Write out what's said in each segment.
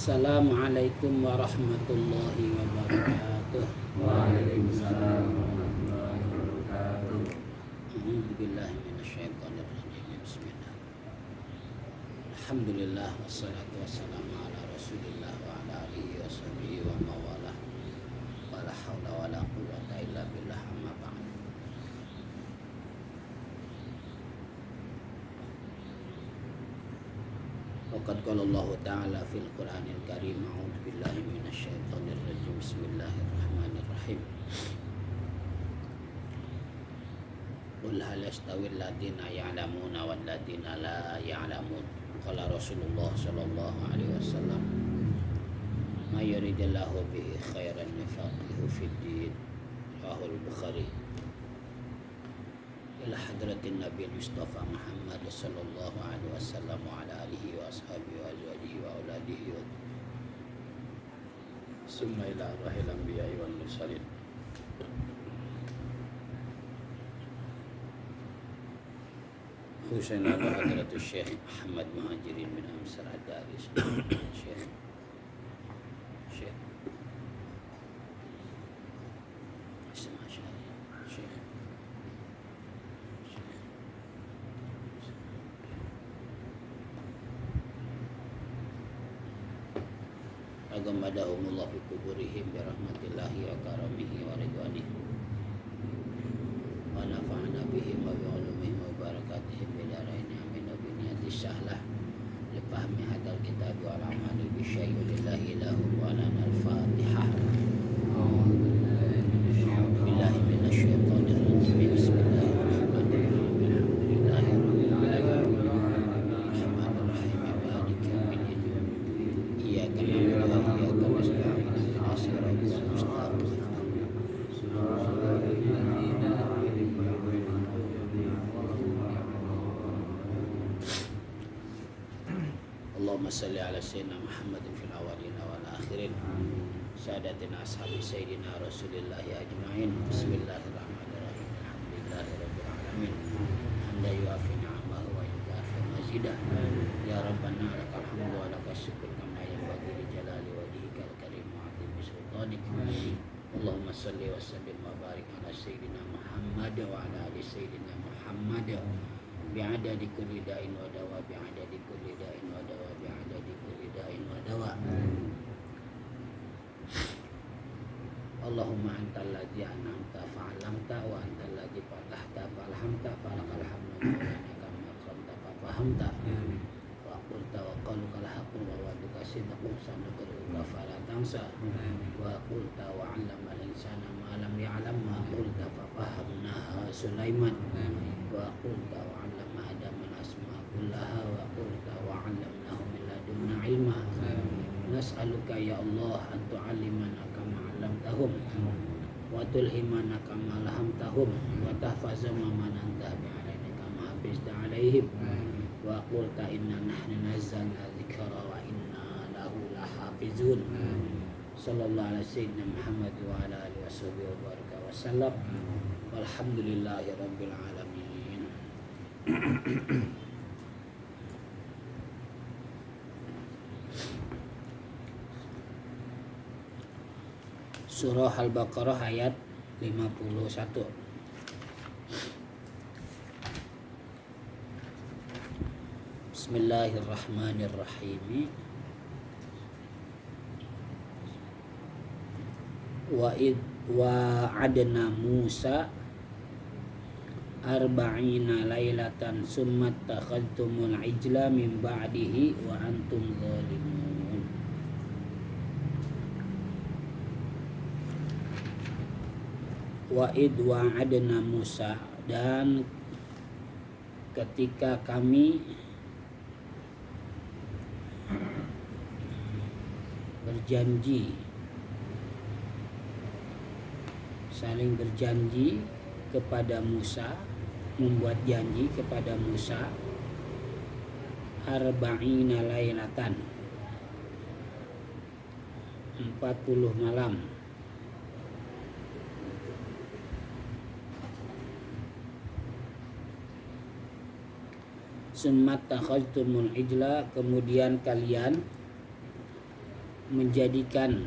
Assalamualaikum warahmatullahi wabarakatuh. Waalaikumsalam warahmatullahi wabarakatuh. A'udzubillahi minasyaitonirrajim. Bismillah. Alhamdulillah wassalatu wassalamu ala Rasulillah wa ala alihi washabihi wa mawalah. Wala haula wala quwwata illa billah, amma ba'd. Waqad qala Allah ta'ala fil Qur'anil Karim, a'udzu billahi minasyaitonir rajim. Bismillahirrahmanirrahim. Qul hal yastawil ladzina ya'lamuna wal ladzina la ya'lamun. Qala Rasulullah sallallahu alaihi wasallam, may yuridillahu bihi khairan yufaqihu fid din. Rahul Bukhari. Ila hadratin Nabi Mustafa Muhammad sallallahu alaihi wasallam wa ala alihi wa ashabihi wa azwajihi wa auladihi wa Summa ila arwahil anbiya'i wal mursalin. Khususnya Hadratus Syekh Muhammad Muhajirin bin Amsar Ad-Dari. Syekh agamadahumullah fi kuburihim bi rahmatillahi wa karamihi wa ridwanihi wa nafa'ana bihim wa bi ulumihim wa barakatihim bil darain amin wa bi niyati sahlah li fahmi hadzal kitab wal amali bi syai'in lillahi lahu wa lana al-fatihah. Billahi minasyaitonir rajim. Bismillahirrahmanirrahim. Alhamdulillahi rabbil alamin. Arrahmanirrahim. Maliki yaumiddin. Iyyaka na'budu wa iyyaka nasta'in. Ihdinas siratal mustaqim. Allahumma salli ala sayyidina Muhammadin fil awwalin wal akhirin. Sadatina ashabi sayyidina Rasulillahi ajma'in. Bismillahirrahmanirrahim. Alhamdulillahi rabbil alamin. Hamdan yuafi ni'amahu wa yukafi mazidah. Ya Rabbana lakal hamdu wa lakal syukur kama yanbaghi li jalali wajhikal karim wa 'azimi sultanik. Allahumma salli wa sallim wa barik ala sayyidina Muhammad wa ala ali sayyidina Muhammad bi'adadi kulli da'in wa dawa, bi'adadi kulli da'in wa dawa, bi'adadi kulli da'in wa dawa. Allahumma antal ladzi an'amta fa'alamta wa antal ladzi fatahta fa'alhamta falakal hamdu maulana kama aqamta fahamta wa qulta wa qalukal haqqu wa wa'duka sidqun sanuqruka fala tansa wa qulta wa 'allamal insana ma lam ya'lam wa qulta fa fahamnaha Sulaiman wa qulta wa 'allama Adama al-asma kullaha wa qulta wa 'allamnahu min ladunna ilma. Nas'aluka ya Allah an tu'allimana kama 'allamtahum wa tulhimana kama lahamtahum wa tahfaza ma mananta bi'alaina kama hafizta 'alaihim wa qulta inna nahnu nazzalna dzikra wa inna lahu lahafizun. Sallallahu alaihi sayyidina Muhammad wa ala alihi washabihi wa baraka wa sallam. Walhamdulillahi rabbil alamin. Surah Al-Baqarah ayat 51. Bismillahirrahmanirrahim. Wa'adna Musa arba'ina lailatan summa takhadtumul ijla min ba'dihi wa antum zalimun. Wa'adna Musa, dan ketika kami berjanji, saling berjanji kepada Musa, membuat janji kepada Musa arba'ina lailatan, 40 malam. Summat takhaztumul ijla, kemudian kalian menjadikan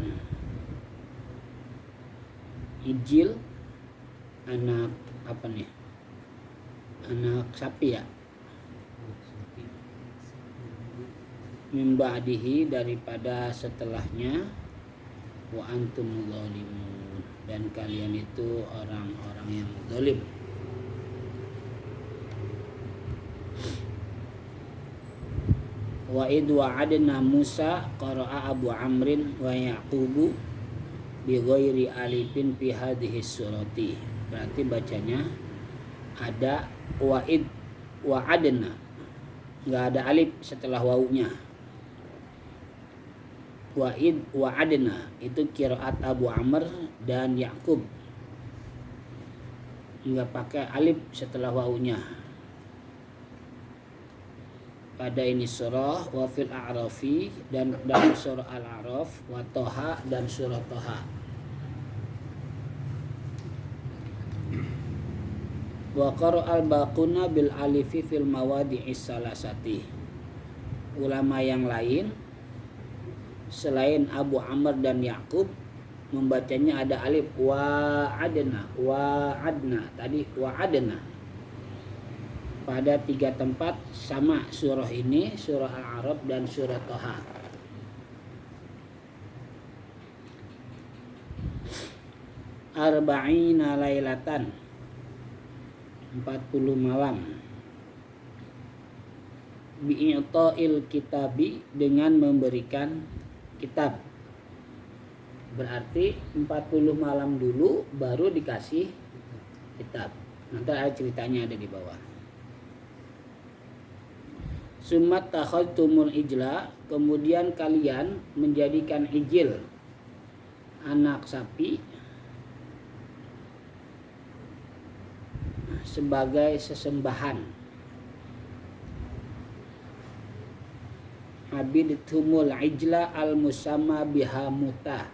Ijil anak anak sapi ya, min ba'dihi daripada setelahnya, wa antum zalimun dan kalian itu orang-orang yang zalim. Wa id wa'adna Musa qara'a Abu Amrin wa Yaqubu bi ghairi alifin fi hadhihi surati. Berarti bacanya ada wa'id wa'adna, enggak ada alif setelah wawunya. Wa'id wa'adna itu qiraat Abu Amr dan Yaqub, enggak pakai alif setelah wawunya pada ini surah. Wa fil a'rafi dan dalam surah Al-A'raf, wa Toha dan surah Toha. Wa qara'al baquna bil alifi fil mawadi'is salasati. Ulama yang lain selain Abu Amr dan Yaqub membacanya ada alif. Wa'adna, wa'adna tadi wa'adna pada 3 tempat sama surah ini, surah Al-A'raf dan surah Toha. Arba'ina lailatan 40 malam. Bi'ita'il kitabi dengan memberikan kitab. Berarti 40 malam dulu baru dikasih kitab. Nanti ada ceritanya ada di bawah. Summat takhadtumul ijla, kemudian kalian menjadikan ijil anak sapi sebagai sesembahan. Abidtumul ijla al musamma bihamuta,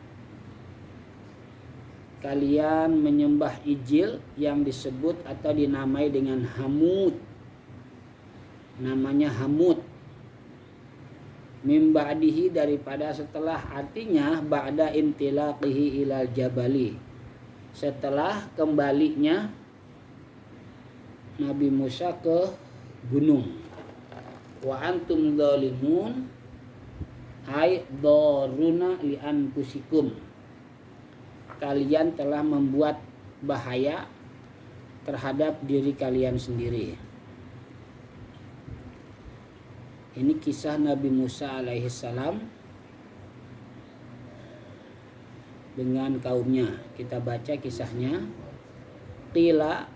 kalian menyembah ijil yang disebut atau dinamai dengan Hamut, namanya Hamut. Mim ba'dihi daripada setelah, artinya ba'da intilaqihi ilal jabali, setelah kembalinya Nabi Musa ke gunung. Wa antum zalimun ay daruna li anfusikum, kalian telah membuat bahaya terhadap diri kalian sendiri. Ini kisah Nabi Musa alaihissalam dengan kaumnya. Kita baca kisahnya. Qila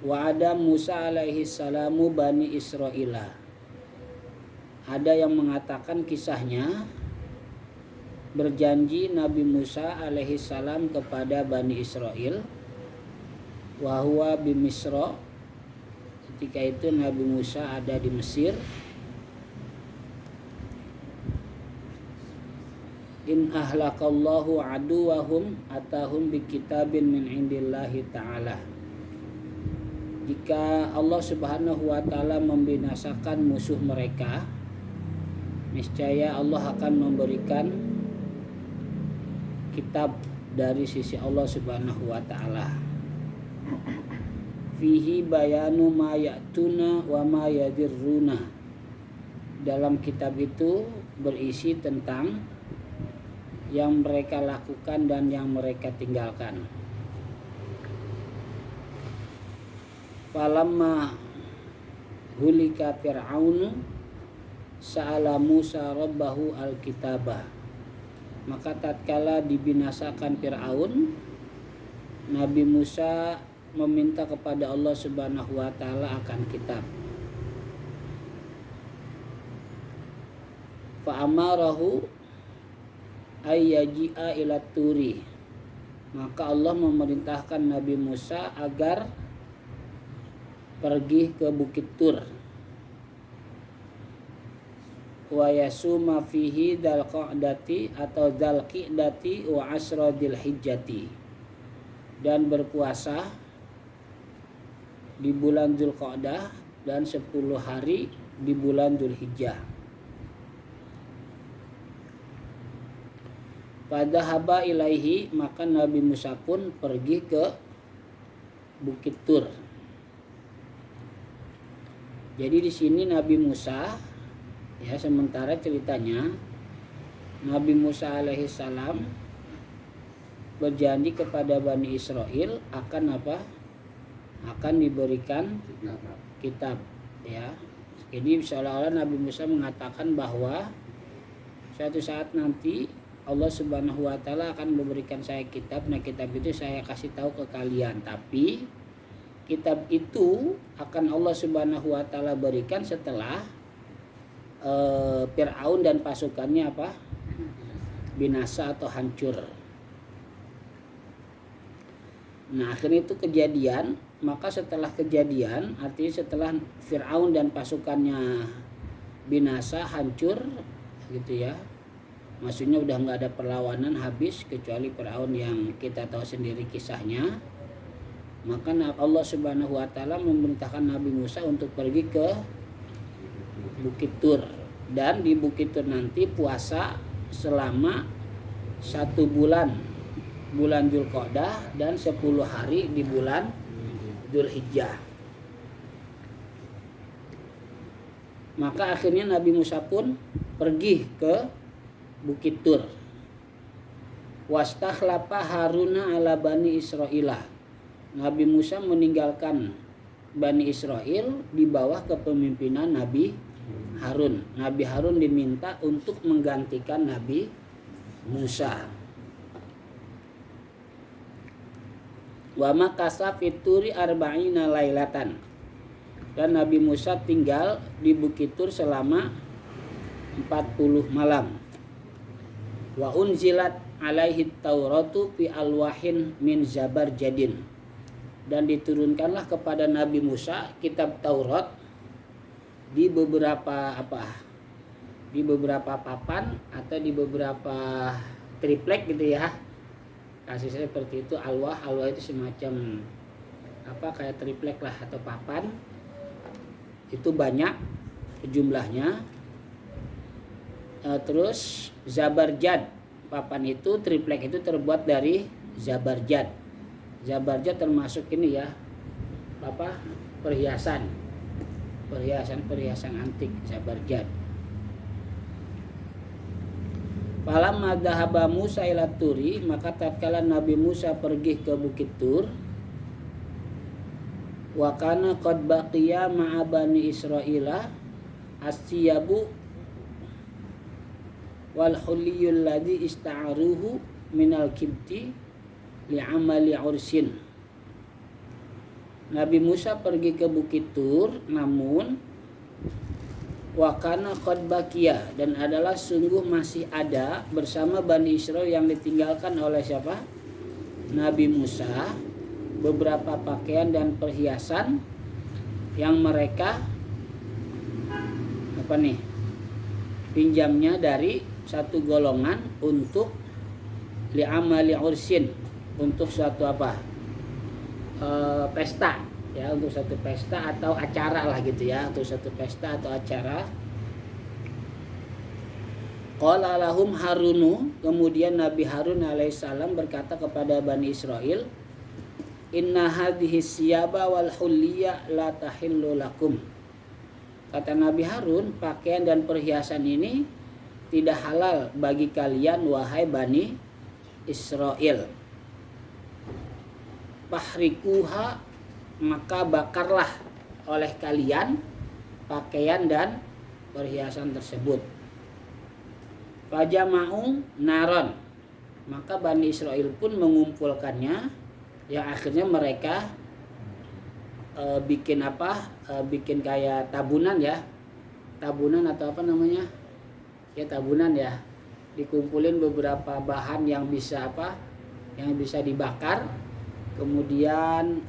wa'ada Musa alaihisalamu bani Israila. Ada yang mengatakan kisahnya berjanji Nabi Musa alaihissalam kepada Bani Israel. Wa huwa bi Misra, ketika itu Nabi Musa ada di Mesir. In ahlakallahu aduwahum atahum bi kitabin min indillahi ta'ala. Jika Allah Subhanahu wa taala membinasakan musuh mereka, niscaya Allah akan memberikan kitab dari sisi Allah Subhanahu wa taala. Fihi bayanu ma ya'tuna wa ma yadirruna. Dalam kitab itu berisi tentang yang mereka lakukan dan yang mereka tinggalkan. Falamma hulika Fir'aunu sa'ala Musa rabbahu al-kitabah. Maka tatkala dibinasakan Fir'aun, Nabi Musa meminta kepada Allah Subhanahu wa taala akan kitab. Fa amarahu ayyaji'a ila turi. Maka Allah memerintahkan Nabi Musa agar pergi ke Bukit Tur. Wa yasuma fihi dal qa'dati atau dal qa'dati wa asra dil hijjati, dan berpuasa di bulan Dzulqa'dah dan 10 hari di bulan Dzulhijjah. Fadhahaba ilaihi, maka Nabi Musa pun pergi ke Bukit Tur. Jadi di sini Nabi Musa, ya, sementara ceritanya Nabi Musa alaihissalam berjanji kepada Bani Israel akan apa? Akan diberikan kitab, ya. Jadi seolah-olah Nabi Musa mengatakan bahwa suatu saat nanti Allah Subhanahu wa taala akan memberikan saya kitab. Nah, kitab itu saya kasih tahu ke kalian, tapi kitab itu akan Allah Subhanahu wa taala berikan setelah Fir'aun dan pasukannya apa? Binasa atau hancur. Nah, akhirnya itu kejadian. Maka setelah kejadian, artinya setelah Fir'aun dan pasukannya binasa, hancur gitu ya, maksudnya udah nggak ada perlawanan, habis, kecuali Fir'aun yang kita tahu sendiri kisahnya. Maka Allah Subhanahu wa taala memerintahkan Nabi Musa untuk pergi ke Bukit Tur, dan di Bukit Tur nanti puasa selama 1 bulan Dzulqa'dah dan 10 hari di bulan Dzulhijjah. Maka akhirnya Nabi Musa pun pergi ke Bukit Tur. Wastakhlafa Haruna ala Bani Israila. Nabi Musa meninggalkan Bani Israel di bawah kepemimpinan Nabi Harun. Nabi Harun diminta untuk menggantikan Nabi Musa. Wa makasa fituri arba'ina lailatan. Dan Nabi Musa tinggal di Bukit Tur selama 40 malam. Wa unzilat alaihi tauratu fi alwahin min Zabarjadin. Dan diturunkanlah kepada Nabi Musa kitab Taurat di beberapa di beberapa papan atau di beberapa triplek gitu ya. Kasih saya seperti itu. Alwah itu semacam kayak triplek lah atau papan. Itu banyak jumlahnya. Terus Zabarjad, papan itu, triplek itu terbuat dari Zabarjad. Zabarjad termasuk ini ya, perhiasan antik, Zabarjad. Falamma dhahaba Musa ila Turi, maka tatkala Nabi Musa pergi ke Bukit Tur, wa kana qad baqiya ma'a Bani Israila as-siyabu wal huliyul ladzi ista'aruhu minal kibti li'amali ursin. Nabi Musa pergi ke Bukit Tur, namun wakana qad baqiya, dan adalah sungguh masih ada bersama Bani Israel yang ditinggalkan oleh siapa? Nabi Musa, beberapa pakaian dan perhiasan yang mereka pinjamnya dari satu golongan untuk li'amali ursin, untuk suatu pesta ya, untuk satu pesta atau acara lah gitu ya, untuk satu pesta atau acara. Qala lahum Harunu, kemudian Nabi Harun alaihissalam berkata kepada Bani Israel, inna hadhihi siyaba wal hulliya la tahillu lakum. Kata Nabi Harun, pakaian dan perhiasan ini tidak halal bagi kalian wahai Bani Israel. Fahrikuha, maka bakarlah oleh kalian pakaian dan perhiasan tersebut. Fajama'u naron, maka Bani Israel pun mengumpulkannya, yang akhirnya mereka bikin kayak tabunan ya, tabunan atau tabunan ya, dikumpulin beberapa bahan yang bisa dibakar, kemudian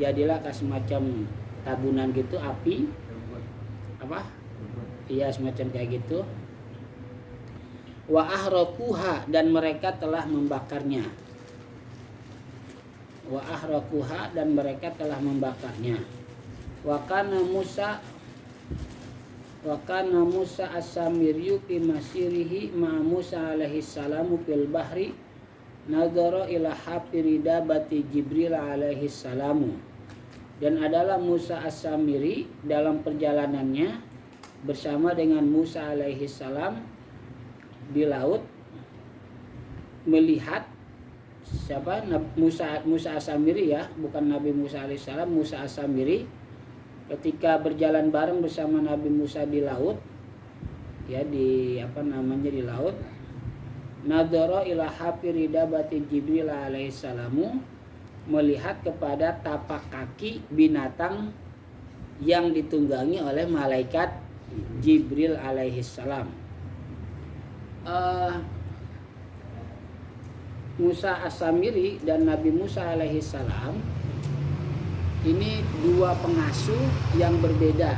jadilah semacam tabunan gitu, api semacam kayak gitu. Wa ahraquha, dan mereka telah membakarnya. Wa ahraquha, dan mereka telah membakarnya. Wa kana Musa Wa kana Musa as-Samiri fi masirihi ma Musa alaihi salamu fil bahri nadhara ila hafiri dabati Jibril alaihi salamu. Dan adalah Musa as-Samiri dalam perjalanannya bersama dengan Musa alaihi salam di laut melihat siapa Musa as-Samiri ya, bukan Nabi Musa alaihi salam, Musa as-Samiri ketika berjalan bareng bersama Nabi Musa di laut ya, di di laut, nadhara ila hafiri dabati Jibril alaihi salamu, melihat kepada tapak kaki binatang yang ditunggangi oleh malaikat Jibril alaihi salam. Musa as-Samiri dan Nabi Musa alaihi salam ini dua pengasuh yang berbeda.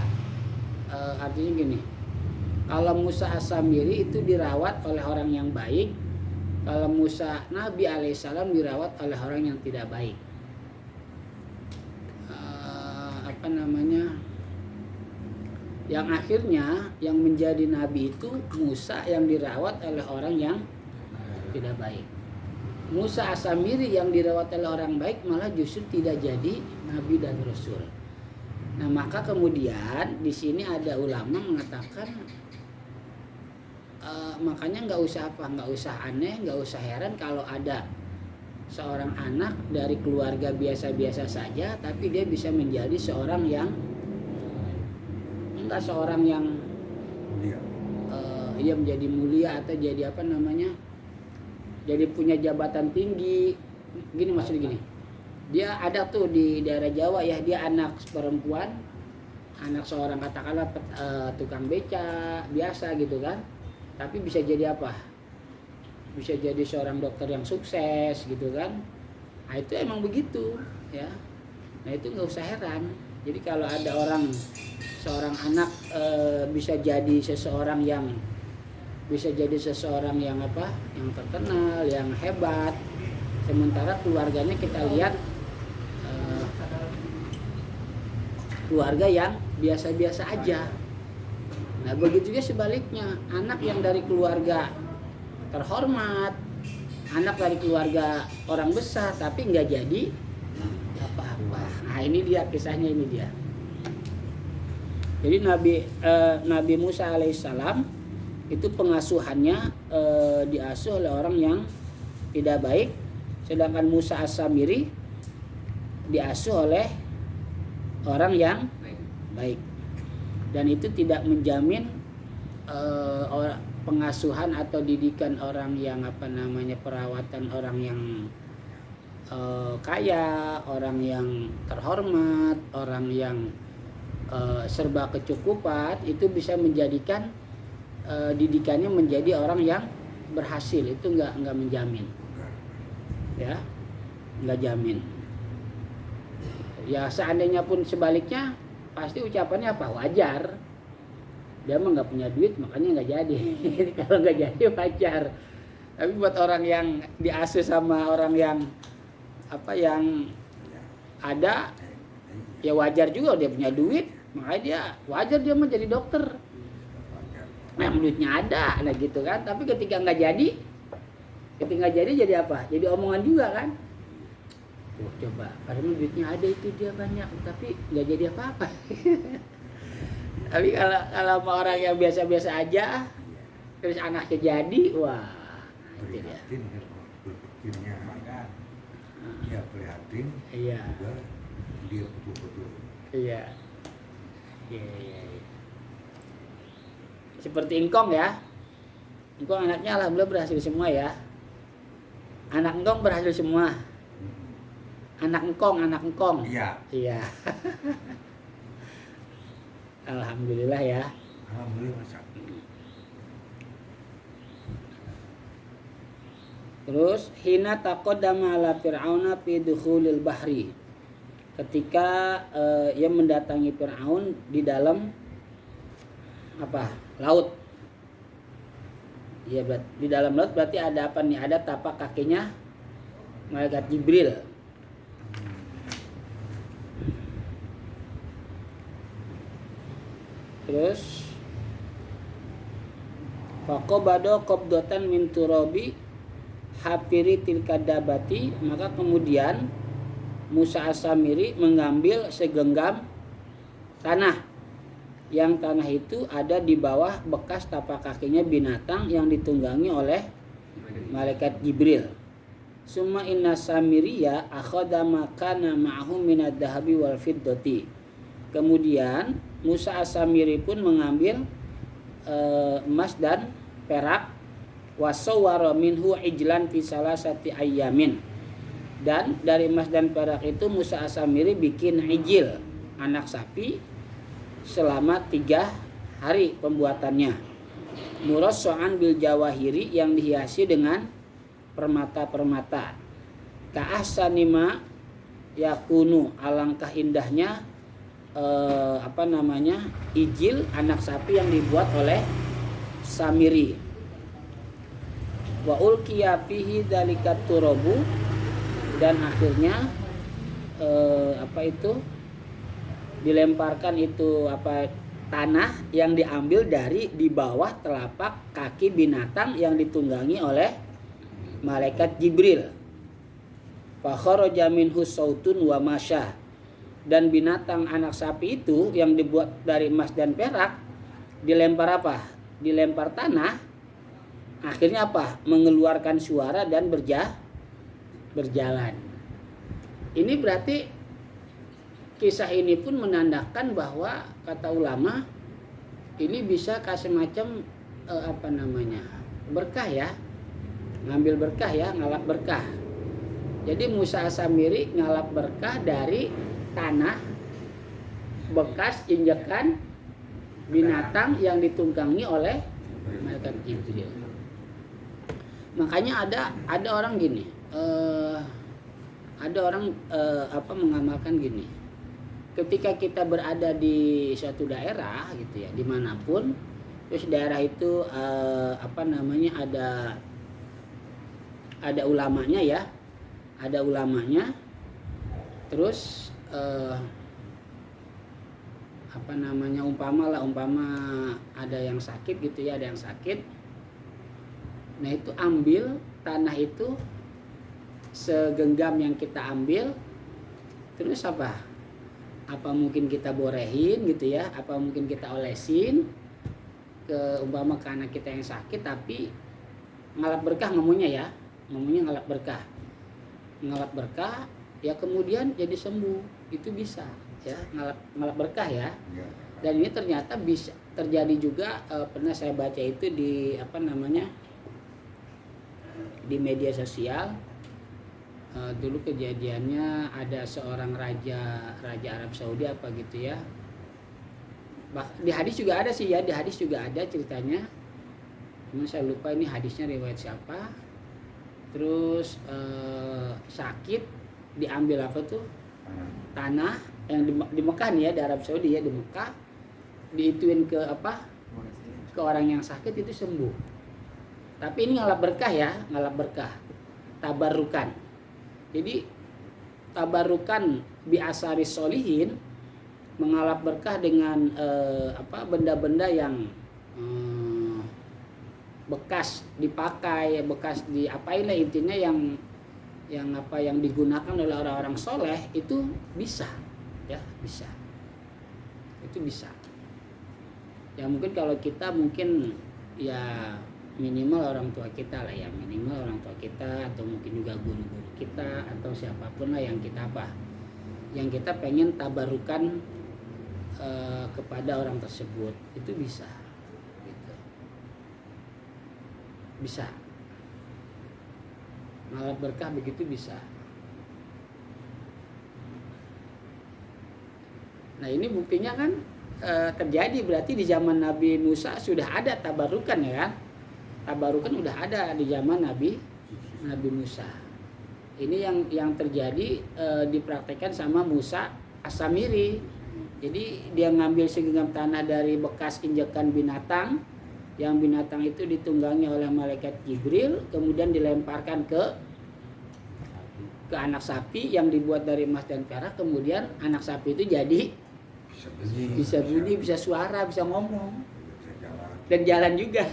Artinya gini, kalau Musa as-Samiri itu dirawat oleh orang yang baik, kalau Nabi alaihissalam dirawat oleh orang yang tidak baik. Yang akhirnya yang menjadi nabi itu Musa yang dirawat oleh orang yang tidak baik. Musa as-Samiri yang dirawat oleh orang baik malah justru tidak jadi nabi dan rasul. Nah, maka kemudian di sini ada ulama mengatakan makanya nggak usah aneh, nggak usah heran kalau ada seorang anak dari keluarga biasa-biasa saja tapi dia bisa menjadi seorang yang ia menjadi mulia atau jadi jadi punya jabatan tinggi. Gini maksudnya gini, dia ada tuh di daerah Jawa ya, dia anak perempuan, anak seorang katakanlah tukang beca biasa gitu kan, tapi bisa jadi apa? Bisa jadi seorang dokter yang sukses gitu kan. Nah itu emang begitu ya. Nah itu nggak usah heran. Jadi kalau ada seorang anak bisa jadi seseorang yang yang terkenal, yang hebat, sementara keluarganya kita lihat keluarga yang biasa-biasa aja. Nah begitu juga sebaliknya, anak yang dari keluarga terhormat, anak dari keluarga orang besar tapi nggak jadi apa-apa. Nah ini dia kisahnya, ini dia. Jadi Nabi Musa alaihissalam itu pengasuhannya diasuh oleh orang yang tidak baik, sedangkan Musa as-Samiri diasuh oleh orang yang baik. Dan itu tidak menjamin pengasuhan atau didikan orang yang perawatan orang yang kaya, orang yang terhormat, orang yang serba kecukupan itu bisa menjadikan didikannya menjadi orang yang berhasil. Itu nggak menjamin ya, nggak jamin ya. Seandainya pun sebaliknya pasti ucapannya apa? Wajar, dia mah nggak punya duit makanya nggak jadi. Kalau nggak jadi wajar. Tapi buat orang yang diasuh sama orang yang yang ada, ya wajar juga dia punya duit, makanya dia wajar dia mau jadi dokter. Nah duitnya ada, nah gitu kan. Tapi ketika nggak jadi jadi apa? Jadi omongan juga kan. Coba, padahal duitnya ada itu dia banyak, tapi nggak jadi apa-apa. Tapi kalau sama orang yang biasa-biasa aja, terus anaknya jadi, wah itu dia. Berpikirnya dia prihatin, Iya. juga dia betul-betul. Iya. Seperti Ingkong ya. Ingkong anaknya alhamdulillah berhasil semua ya. Anak Engkong berhasil semua. Anak Engkong. Iya. Alhamdulillah ya. Alhamdulillah. Terus hina taqaddama ala fir'auna fi dukhulil bahri. Ketika ia mendatangi Fir'aun di dalam laut. Ya, di dalam laut berarti ada apa nih? Ada tapak kakinya malaikat Jibril. Terus Faqabada qabdatan min turabi hafiri tilka dabati, maka kemudian Musa As-Samiri mengambil segenggam tanah, yang tanah itu ada di bawah bekas tapak kakinya binatang yang ditunggangi oleh malaikat Jibril. Summa inna Samiriya akhadha makana ma'ahu minad dahabi wal fiddati. Kemudian Musa As-Samiri pun mengambil emas dan perak, wasawwara minhu ijlan fi salasati ayyamin. Dan dari emas dan perak itu Musa As-Samiri bikin ijil, anak sapi, selama 3 hari pembuatannya. Murasso'an bil jawahiri, yang dihiasi dengan permata-permata. Ka'ahsanima yakunu, alangkah indahnya ijil anak sapi yang dibuat oleh Samiri. Wa ulqiya fihi dzalikat turabu, dan akhirnya dilemparkan itu tanah yang diambil dari di bawah telapak kaki binatang yang ditunggangi oleh malaikat Jibril. Fa kharaja minhu sautun wa masya, dan binatang anak sapi itu yang dibuat dari emas dan perak dilempar dilempar tanah, akhirnya mengeluarkan suara dan berjalan. Ini berarti kisah ini pun menandakan bahwa, kata ulama, ini bisa kasih macam berkah ya, ngambil berkah ya, ngalap berkah. Jadi Musa As-Samiri ngalap berkah dari tanah bekas injakan binatang yang ditunggangi oleh malaikat Jibril. Makanya ada orang gini, mengamalkan gini. Ketika kita berada di suatu daerah gitu ya, dimanapun, terus daerah itu ada ulamanya ya, terus umpama ada yang sakit gitu ya, ada yang sakit. Nah itu ambil tanah itu segenggam yang kita ambil, terus apa mungkin kita borehin gitu ya, apa mungkin kita olesin ke anak kita yang sakit, tapi ngalap berkah ngomongnya ngalap berkah ya, kemudian jadi sembuh, itu bisa ya, ngalap berkah ya. Dan ini ternyata bisa terjadi juga, pernah saya baca itu di di media sosial. Dulu kejadiannya ada seorang raja Arab Saudi gitu ya. Di hadis juga ada sih ya, di hadis juga ada ceritanya. Cuma saya lupa ini hadisnya riwayat siapa. Terus sakit, diambil tanah yang di Mekah nih ya, di Arab Saudi ya, di Mekah, diituin ke orang yang sakit, itu sembuh. Tapi ini ngalap berkah ya, tabarukan. Jadi tabarukan bi asari solihin, mengalap berkah dengan benda-benda yang bekas dipakai, bekas diapain lah intinya, yang digunakan oleh orang-orang soleh, itu bisa ya, itu bisa ya. Mungkin kalau kita ya minimal orang tua kita lah ya, atau mungkin juga guru-guru kita, atau siapapun lah yang kita pengen tabarukan kepada orang tersebut, itu bisa gitu. Bisa ngalap berkah begitu, bisa. Nah ini buktinya kan terjadi, berarti di zaman Nabi Musa sudah ada tabarukan ya kan. Tabarukan udah ada di zaman Nabi Musa. Ini yang terjadi dipraktekkan sama Musa As-Samiri. Jadi dia ngambil segenggam tanah dari bekas injakan binatang, yang binatang itu ditunggangi oleh malaikat Jibril, kemudian dilemparkan ke anak sapi yang dibuat dari emas dan perak. Kemudian anak sapi itu jadi bisa bunyi, bisa suara, bisa ngomong. Dan jalan juga.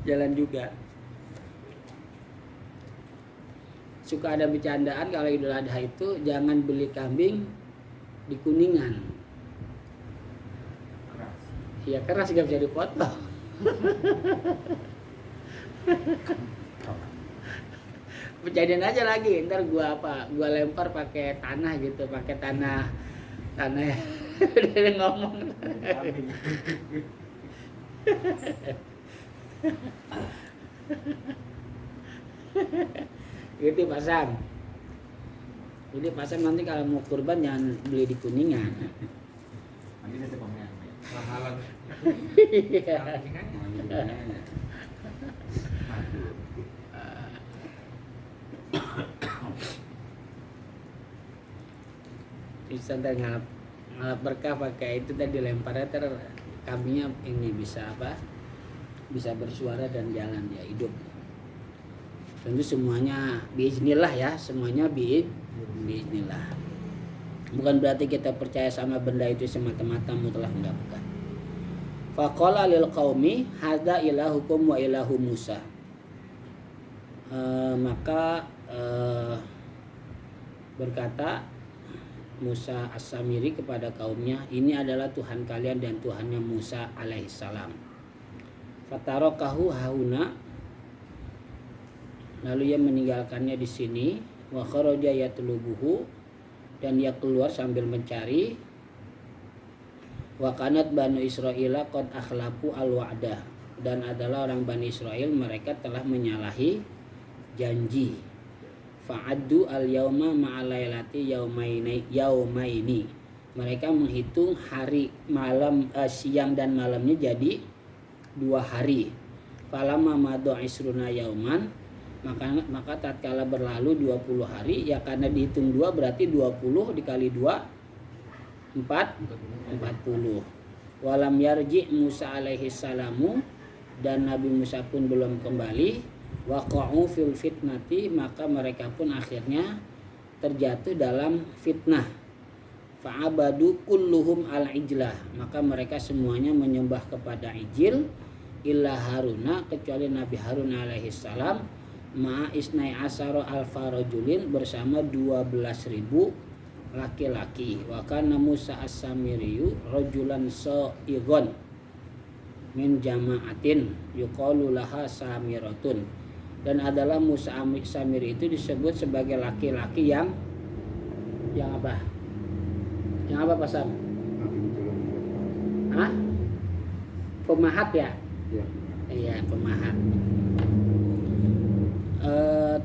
Jalan juga. Suka ada bercandaan kalau Idul Adha itu jangan beli kambing di Kuningan. Ya keras gak bisa dipotong. Bercandain aja lagi, ntar gua lempar pakai tanah gitu, pakai tanah udah ngomong. Gitu pasang. Jadi pasang nanti kalau mau kurban jangan beli di Kuningan. Nanti nanti pamer. Mahalan. Bisa ntar ngalap berkah pakai itu tadi lemparnya ter kambingnya ini bisa apa? Bisa bersuara dan jalan dia hidup. Tentu semuanya biiznillah ya, semuanya biiznillah. Bukan berarti kita percaya sama benda itu semata-mata mutlak, enggak, bukan. Faqala lil qaumi hadza ilahukum wa ilahu Musa. Maka berkata Musa As-Samiri kepada kaumnya, ini adalah Tuhan kalian dan Tuhannya Musa alaihissalam. Fatarakahu hauna, lalu ia meninggalkannya di sini. Wa kharaja yatlubuhu, dan dia keluar sambil mencari. Wa kanat banu Israila qad akhlafu al-wa'dah, dan adalah orang Bani Israel mereka telah menyalahi janji. Fa'addu al-yauma ma'alailati yaumaini, mereka menghitung hari malam siang dan malamnya jadi 2 hari. Falamma madha isruna yauman, maka tatkala berlalu 20 hari, ya karena dihitung 2 berarti 20 dikali 2 40. Walam yarji Musa alaihi salamu, dan Nabi Musa pun belum kembali. Waqa'u fil fitnati, maka mereka pun akhirnya terjatuh dalam fitnah. Fa'abadu kulluhum al-ijlah, maka mereka semuanya menyembah kepada ijil. Illa Haruna, kecuali Nabi Harun alaihi salam, ma'a isnai asaro alfa rajulin, bersama 12.000 laki-laki. Wa kana Musa as-Samiriyu rajulan sa'igon min jama'atin yuqalu laha samiratun, dan adalah Musa Samiri itu disebut sebagai laki-laki yang apa? Yang apa Pak Sam? Hah? Pemahat ya? Iya, pemahat.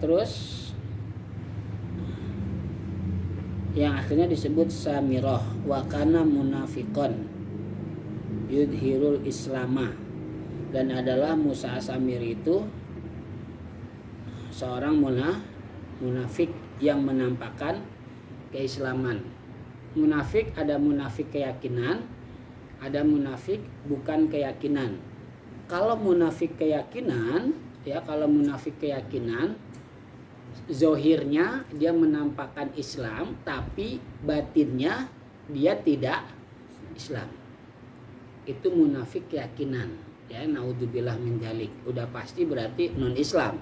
Terus yang akhirnya disebut Samirah. Wa kana munafiqon yudhirul islama, dan adalah Musa Samiri itu seorang munafik yang menampakkan keislaman. Munafik, ada munafik keyakinan, ada munafik bukan keyakinan. Kalau munafik keyakinan, ya kalau munafik keyakinan, zohirnya dia menampakkan Islam, tapi batinnya dia tidak Islam. Itu munafik keyakinan. Ya, naudzubillah min dzalik. Udah pasti berarti non Islam.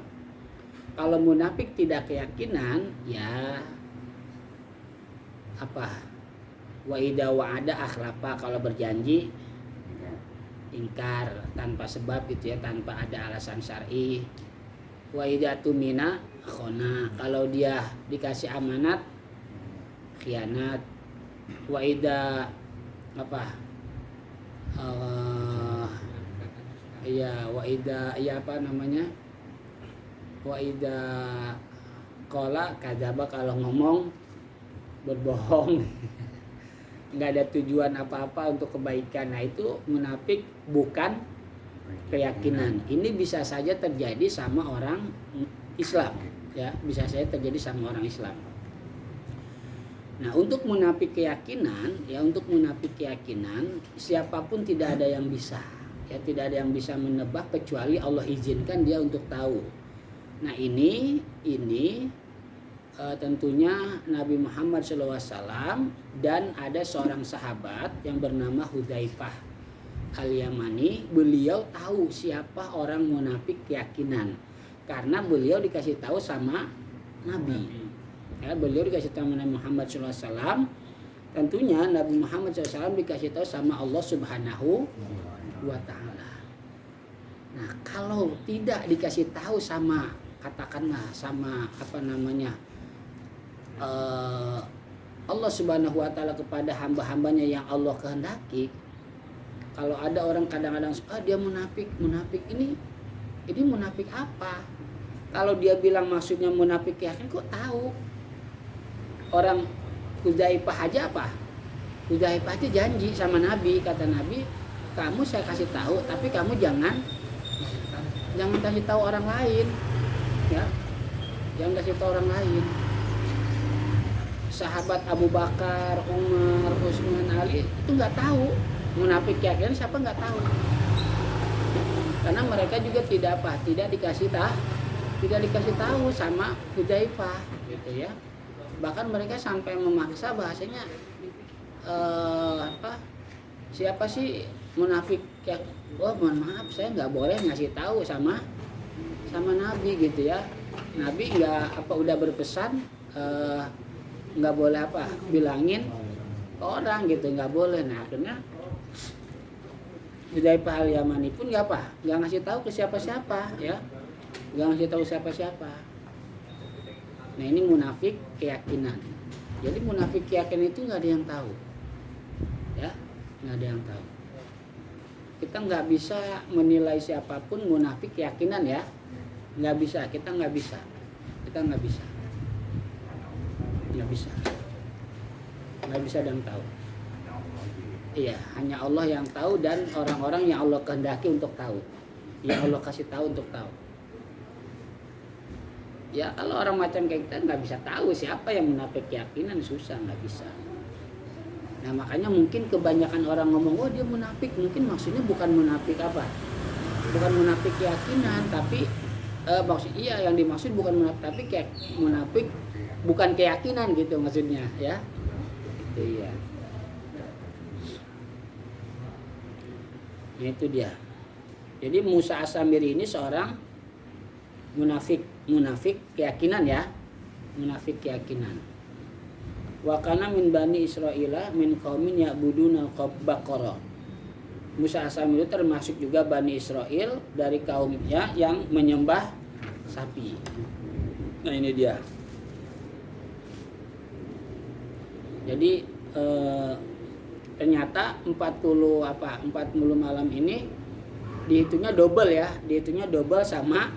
Kalau munafik tidak keyakinan, ya apa? Wa idza wa'ada akhlafa, kalau berjanji ingkar tanpa sebab gitu ya, tanpa ada alasan syar'i. Wa idza tumina khona, kalau dia dikasih amanat khianat. Wa idza apa? Wa idza apa namanya? Wa idza qala kadzaba, kalau ngomong berbohong. Enggak ada tujuan apa-apa untuk kebaikan. Nah, itu munafik bukan keyakinan. Ini bisa saja terjadi sama orang Islam, ya, bisa saja terjadi sama orang Islam. Nah, untuk munafik keyakinan, ya untuk munafik keyakinan siapapun tidak ada yang bisa, ya tidak ada yang bisa menebak kecuali Allah izinkan dia untuk tahu. Nah, ini tentunya Nabi Muhammad SAW dan ada seorang sahabat yang bernama Hudzaifah. Al-Yamani, beliau tahu siapa orang munafik keyakinan karena beliau dikasih tahu sama Nabi. Ya, beliau dikasih tahu sama Nabi Muhammad SAW. Tentunya Nabi Muhammad SAW dikasih tahu sama Allah Subhanahu wa Ta'ala. Nah, kalau tidak dikasih tahu sama, katakanlah sama Allah Subhanahu wa Ta'ala kepada hamba-hambanya yang Allah kehendaki. Kalau ada orang kadang-kadang dia munafik ini munafik apa? Kalau dia bilang maksudnya munafik yakin, kok tahu? Orang Hudzaifah aja apa? Hudzaifah aja janji sama Nabi, kata Nabi, kamu saya kasih tahu, tapi kamu jangan kasih tahu orang lain, ya, jangan kasih tahu orang lain. Sahabat Abu Bakar, Umar, Utsman, Ali itu nggak tahu munafik yakin siapa, nggak tahu, karena mereka juga tidak dikasih tahu sama Hudzaifah, gitu ya. Bahkan mereka sampai memaksa bahasanya siapa sih munafik ya? Mohon maaf, saya nggak boleh ngasih tahu sama Nabi, gitu ya. Nabi udah berpesan nggak boleh bilangin ke orang, gitu, nggak boleh. Nah, akhirnya Hudzaifah Al-Yamani pun nggak ngasih tahu ke siapa-siapa, ya, nggak ngasih tahu siapa-siapa. Nah, ini munafik keyakinan. Jadi munafik keyakinan itu nggak ada yang tahu, ya, nggak ada yang tahu. Kita nggak bisa menilai siapapun munafik keyakinan, ya, nggak bisa. Kita nggak bisa dan tahu. Iya, hanya Allah yang tahu dan orang-orang yang Allah kehendaki untuk tahu, yang Allah kasih tahu untuk tahu. Ya, kalau orang macam kayak kita nggak bisa tahu siapa yang munafik keyakinan, susah, nggak bisa. Nah, makanya mungkin kebanyakan orang ngomong, oh dia munafik, mungkin maksudnya bukan munafik keyakinan, tapi yang dimaksud bukan munafik, tapi kayak munafik bukan keyakinan, gitu maksudnya, ya. Itu ya. Nah, itu dia. Jadi Musa As-Samiri ini seorang munafik keyakinan, ya, munafik keyakinan. Wa kana min bani Israila min qaumin ya'buduna al-baqara. Musa As-Samiri termasuk juga Bani Israel dari kaumnya yang menyembah sapi. Nah, ini dia. Jadi ternyata 40 malam ini dihitungnya double, ya, sama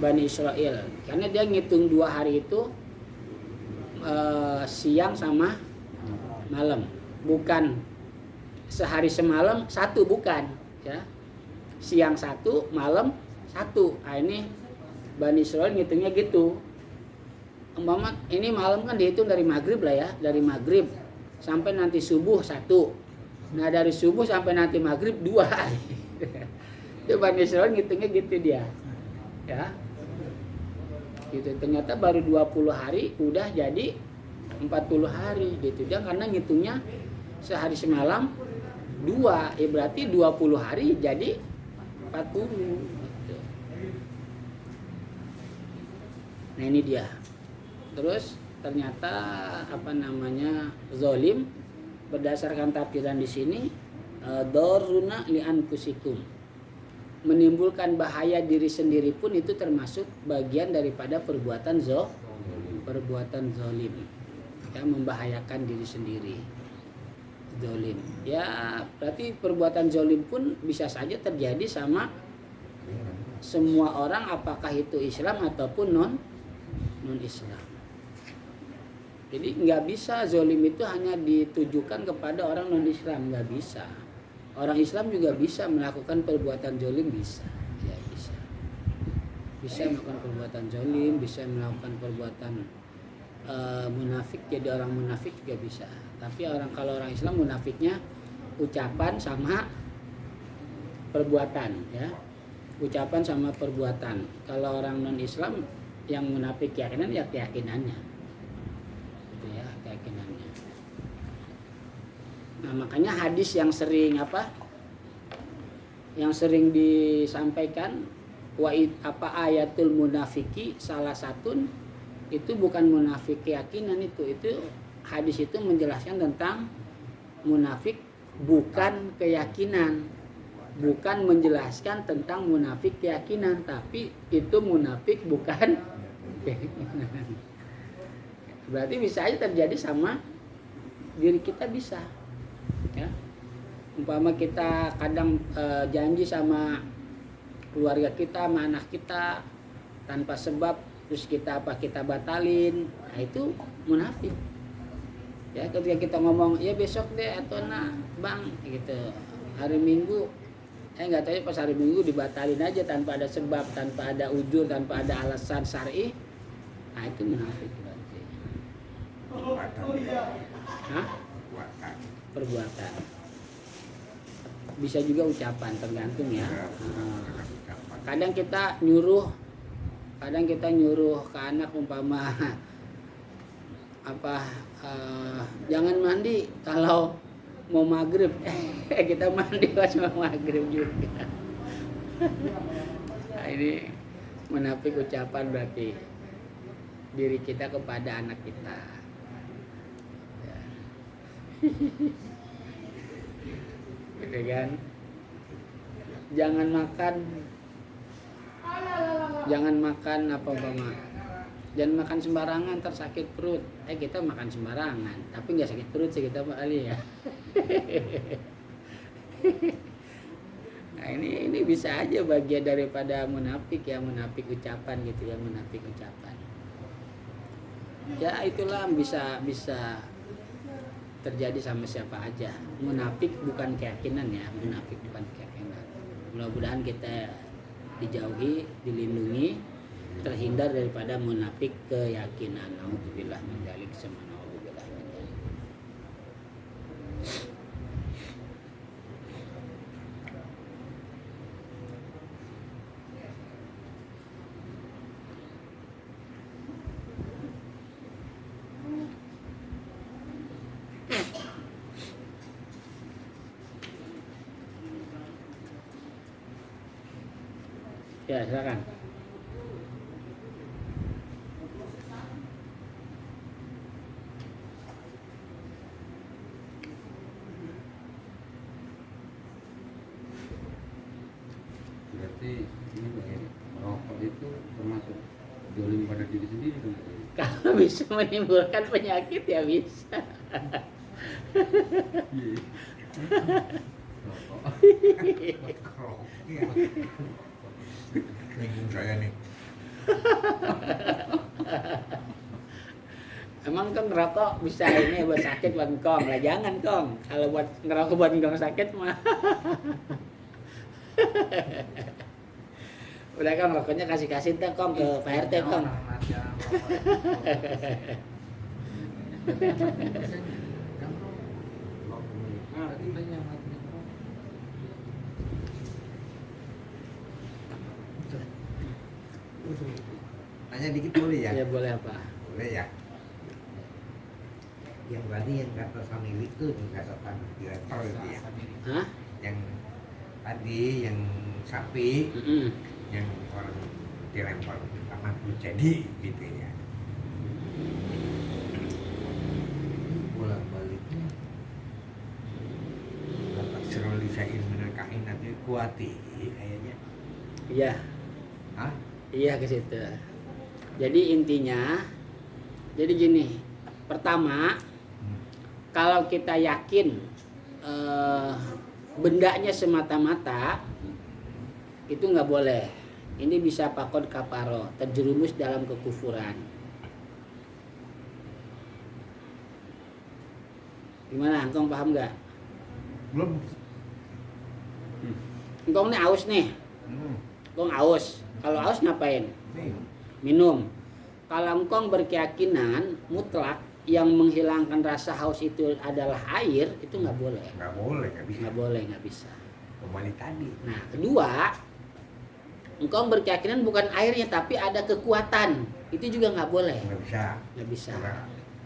Bani Israel, karena dia ngitung 2 hari itu siang sama malam, bukan sehari semalam satu, bukan, ya, siang satu malam satu. Nah, ini Bani Israel ngitungnya gitu. Umpama ini malam kan dihitung dari maghrib lah, ya, dari maghrib sampai nanti subuh 1. Nah, dari subuh sampai nanti maghrib 2 hari. Itu Bani Israel ngitungnya gitu dia, ya. Gitu. Ternyata baru 20 hari udah jadi 40 hari, gitu. Dia karena ngitungnya sehari semalam 2, berarti 20 hari jadi 40, gitu. Nah, ini dia. Terus ternyata zalim, berdasarkan tafsiran di sini, daruna li anfusikum, menimbulkan bahaya diri sendiri pun itu termasuk bagian daripada perbuatan zalim, ya, membahayakan diri sendiri, zalim. Ya, berarti perbuatan zalim pun bisa saja terjadi sama semua orang, apakah itu Islam ataupun non Islam. Jadi nggak bisa zalim itu hanya ditujukan kepada orang non Islam, nggak bisa. Orang Islam juga bisa melakukan perbuatan zalim, bisa, ya, bisa melakukan perbuatan zalim, bisa melakukan perbuatan munafik, jadi orang munafik juga bisa. Tapi kalau orang Islam munafiknya ucapan sama perbuatan, ya, ucapan sama perbuatan. Kalau orang non Islam yang munafik keyakinan, ya keyakinannya. Ya, keyakinannya. Nah, makanya hadis yang sering yang sering disampaikan ayatul munafiki salah satu itu bukan munafik keyakinan, itu hadis itu menjelaskan tentang munafik bukan keyakinan, bukan menjelaskan tentang munafik keyakinan, tapi itu munafik bukan keyakinan. Berarti bisa aja terjadi sama diri kita, bisa ya. Umpama kita kadang janji sama keluarga kita, sama anak kita tanpa sebab, terus kita batalin, nah itu munafik ya. Ketika kita ngomong ya besok deh atau bang gitu, hari Minggu nggak tahu, pas hari Minggu dibatalin aja tanpa ada sebab, tanpa ada ujur, tanpa ada alasan syar'i, nah itu munafik berarti. Hah? Perbuatan. Bisa juga ucapan, tergantung ya. Kadang kita nyuruh ke anak umpama jangan mandi kalau mau maghrib, kita mandi pas mau maghrib juga. Nah, ini munafik ucapan berarti diri kita kepada anak kita. Ya. Gitu kan? Jangan makan apa umpama, jangan makan sembarangan tersakit perut. Kita makan sembarangan tapi nggak sakit perut sih kita kali ya. Nah ini bisa aja bagian daripada munafik ya, munafik ucapan gitu ya, munafik ucapan. Ya itulah bisa terjadi sama siapa aja. Munafik bukan keyakinan ya, munafik bukan keyakinan. Mudah-mudahan kita dijauhi, dilindungi, terhindar daripada munafik keyakinan. Nauzubillah min dzalik, subhanallah min dzalik. Ya, silakan. Berarti ini begini, merokok itu termasuk zalim pada diri sendiri dong. Kalau bisa menimbulkan penyakit ya bisa. Minggu saya nih. Emang kan ngerokok bisa ini buat sakit buat engkong lah, jangan kong. Kalau buat ngerokok buat engkong sakit mah. Udah kan rokoknya kasih deh kong ke Pak RT kong. Tanya dikit boleh ya? Ya boleh apa? Boleh ya. Yang berarti yang kata family itu yang kata tanah dilempar itu ya. Hah? Yang tadi yang sapi, yang orang dilempar ke tanah jadi gitu ya. Bolak baliknya. Kata serolisain menekahin nanti kuati kayaknya. Iya. Hah? Iya ke situ. Jadi intinya, jadi gini. Pertama, kalau kita yakin bendanya semata-mata itu nggak boleh. Ini bisa pakod kaparo, terjerumus dalam kekufuran. Gimana? Engkong paham nggak? Belum. Engkong nih aus nih. Engkong aus. Kalau aus ngapain? Minum. Kalau engkong berkeyakinan mutlak yang menghilangkan rasa haus itu adalah air, itu nggak boleh. Nggak boleh, nggak bisa. Nggak boleh, nggak bisa. Kembali tadi. Nah, kedua, engkau berkeyakinan bukan airnya tapi ada kekuatan, itu juga nggak boleh. Nggak bisa. Nggak bisa.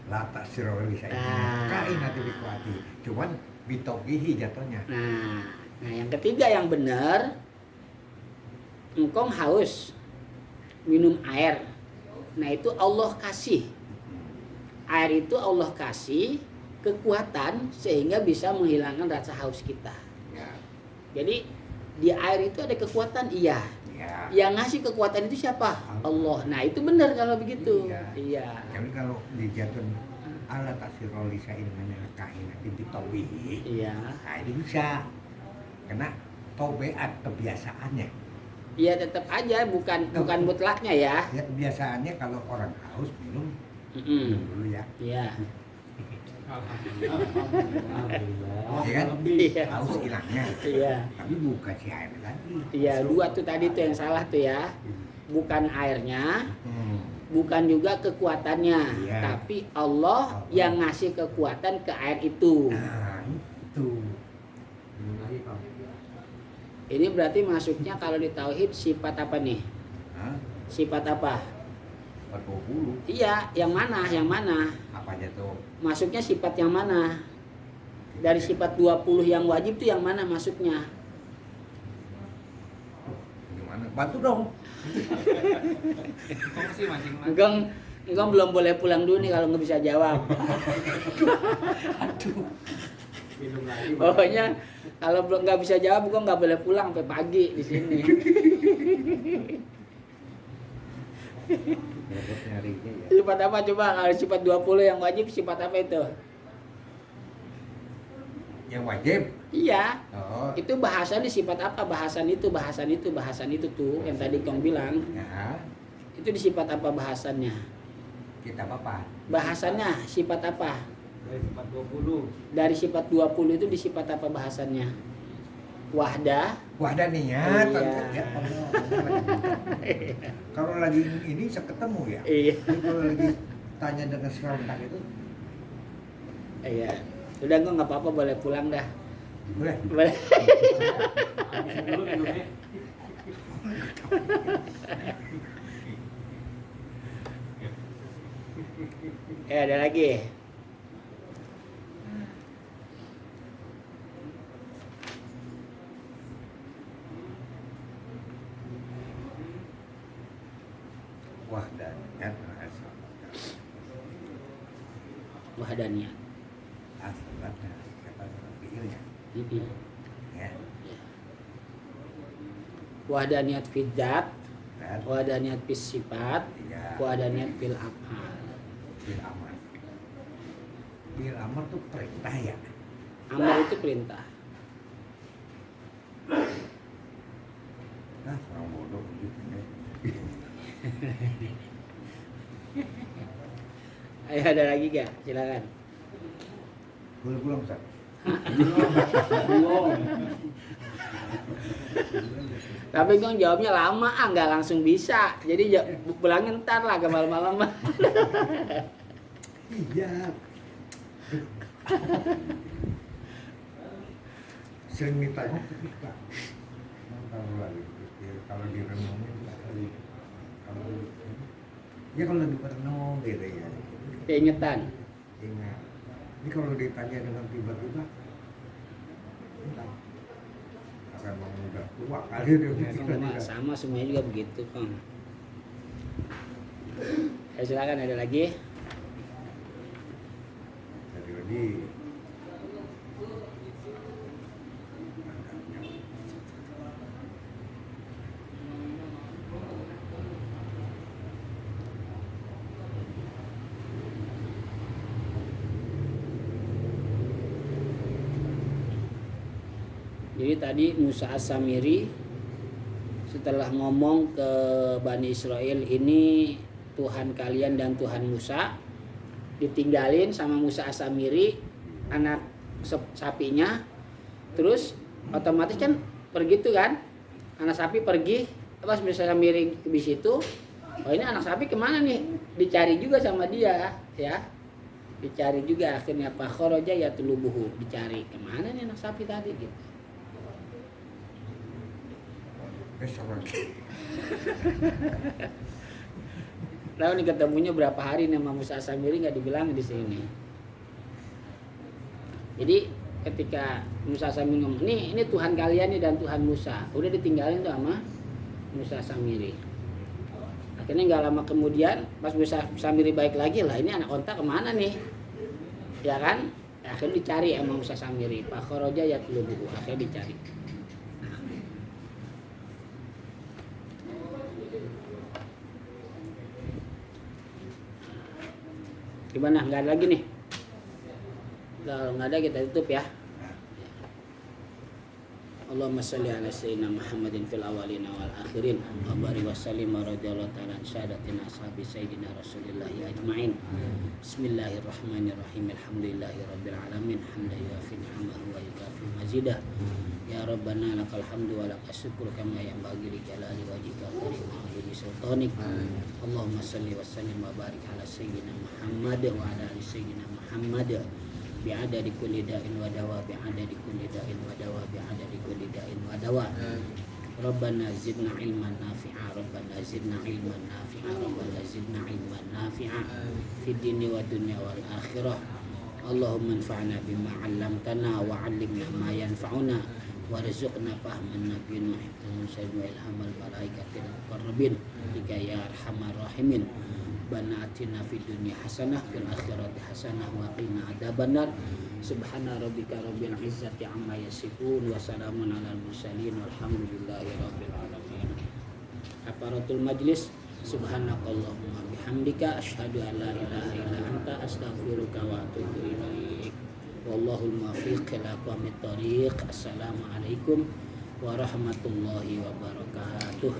Lata siroli saya Nah. kain nanti dikuati. Cuman bitogihi jatuhnya. Nah, Nah, yang ketiga yang benar, engkau haus minum air. Nah, itu Allah kasih. Air itu Allah kasih kekuatan sehingga bisa menghilangkan rasa haus kita. Ya. Jadi di air itu ada kekuatan, iya. Ya. Yang ngasih kekuatan itu siapa? Allah. Nah, itu benar kalau begitu. Iya. Iya. Tapi kalau dijatuhin ala tasirul lisain kahinati bitawihi. Iya. Nah, itu bisa. Karena tabiat kebiasaannya. Iya, tetap aja bukan mutlaknya ya. Ya kebiasaannya kalau orang haus minum Mm-mm. dulu ya. Iya. Iya kan? Iya. Haus hilangnya. Iya. Tapi bukan si air lagi. Iya, dua tuh tadi tuh yang salah tuh ya. Bukan airnya, bukan juga kekuatannya, Iya. tapi Allah yang ngasih kekuatan ke air itu. Nah, itu. Ini berarti masuknya kalau di tauhid sifat apa nih? Hah? Sifat apa? 40. Iya, yang mana? Yang mana? Apa aja tuh? Masuknya sifat yang mana? Dari sifat 20 yang wajib tuh yang mana masuknya? Gimana? Bantu dong. Engkau belum boleh pulang dulu nih kalau nggak bisa jawab. Pokoknya kalau belum nggak bisa jawab, engkau nggak boleh pulang sampai pagi di sini. Dapat nyarinya ya. Sifat apa coba? Kalau sifat 20 yang wajib sifat apa itu? Yang wajib. Iya. Oh. Itu bahasa di sifat apa? Bahasan itu tuh yang tadi kau bilang. Ya. Itu di sifat apa bahasannya? Kita apa? Bahasannya sifat apa? Dari sifat 20. Dari sifat 20 itu di sifat apa bahasannya? Wahdah. Wahdah niat. Iya. Ya, kalau lagi ini bisa ketemu ya. Iya. Tapi kalau lagi tanya dengan serentak itu Iya. Udah kok nggak apa-apa, boleh pulang dah. boleh. Boleh. Dulu minumnya. Ada lagi. Wahdah niat Wahdaniyah. asbatnya kata fiilnya Mm-mm. ya. Wahdaniyat fil dzat, Dan wahdaniyat fil sifat, ya wahdaniyat fil af'al. bil amar. Bil amar tuh perintah ya. Amar itu perintah. Nah, orang bodoh gitu ya. Ayo ada lagi gak? Silakan. Boleh pulang Ustaz? Tapi kau jawabnya lama, nggak langsung bisa. Jadi pulangin ntar lah ke malam-malam. Iya. Sering ditanya ketika kalau lagi kalau direnungin kalau ya kalau lagi merenung gitu ya. Keingetan. Ingat. Ini kalau ditanya dengan tiba-tiba entah akan mau udah tua kali dia Sama semuanya juga begitu, Kang. Ya, silakan ada lagi. jadi lagi Jadi tadi Musa As-Samiri setelah ngomong ke Bani Israel, ini Tuhan kalian dan Tuhan Musa, ditinggalin sama Musa As-Samiri anak sapinya, terus otomatis kan pergi tuh kan, anak sapi pergi, pas Musa As-Samiri di situ, oh ini anak sapi kemana nih, dicari juga sama dia ya, dicari juga, akhirnya Pak Khoroja ya tulubuhu, dicari kemana nih anak sapi tadi gitu. besok lagi Lalu nih ketemunya berapa hari nih sama Musa As-Samiri nggak dibilang di sini. Jadi ketika Musa Samiri ngomong, ini Tuhan kalian nih dan Tuhan Musa. Udah ditinggalin tuh sama Musa Samiri. Akhirnya nggak lama kemudian pas Musa Samiri baik lagi lah, ini anak onta kemana nih? Ya kan? Akhirnya dicari sama Musa Samiri. Pak Khoroja ya dulu, akhirnya dicari. Gimana? Nggak ada lagi nih? Kalau nggak ada kita tutup ya. Allahumma shalli ala sayyidina Muhammadin fil awwalina wal akhirin wa barik wa sallim wa radhiyallahu ta'ala an sadatina ashabi sayyidina Rasulillah ajma'in. Bismillahirrahmanirrahim. Alhamdulillahi rabbil alamin. Hamdan yuafi ni'amahu wa yukafi mazidah. Ya Rabbana lakal hamdu wa lakal syukru kama yanbaghi li jalali wajhika wa karim wajhi sultanik. Allahumma shalli wa sallim wa barik ala sayyidina Muhammad wa ala ali sayyidina Muhammad. Bi'adadi kulli da'in wa dawa, bi'adadi kulli da'in wa dawa, bi'adadi kulli da'in wa dawa. Rabbana zidna ilman nafi'a, Rabbana zidna ilman nafi'a, Rabbana zidna ilman nafi'a fid dini wa dunya wal akhirah. Allahumma anfa'na bima 'allamtana wa 'allimna ma yanfa'una warzuqna fahman nabiyyin wa hifdzan wa ilhamal malaikatil muqarrabin bika ya arhamar rahimin. Rabbana atina fid dunya hasanah fil akhirati hasanah wa qina adzabannar. Subhana rabbika rabbil izzati amma yasifun wa salamun alal mursalin walhamdulillahi rabbil alamin. Aparatul majlis, subhanakallahumma bihamdika asyhadu an la ilaha illa anta astaghfiruka wa atubu ilaik. Wallahul muwaffiq ila aqwamit thoriq. Assalamualaikum warahmatullahi wabarakatuh.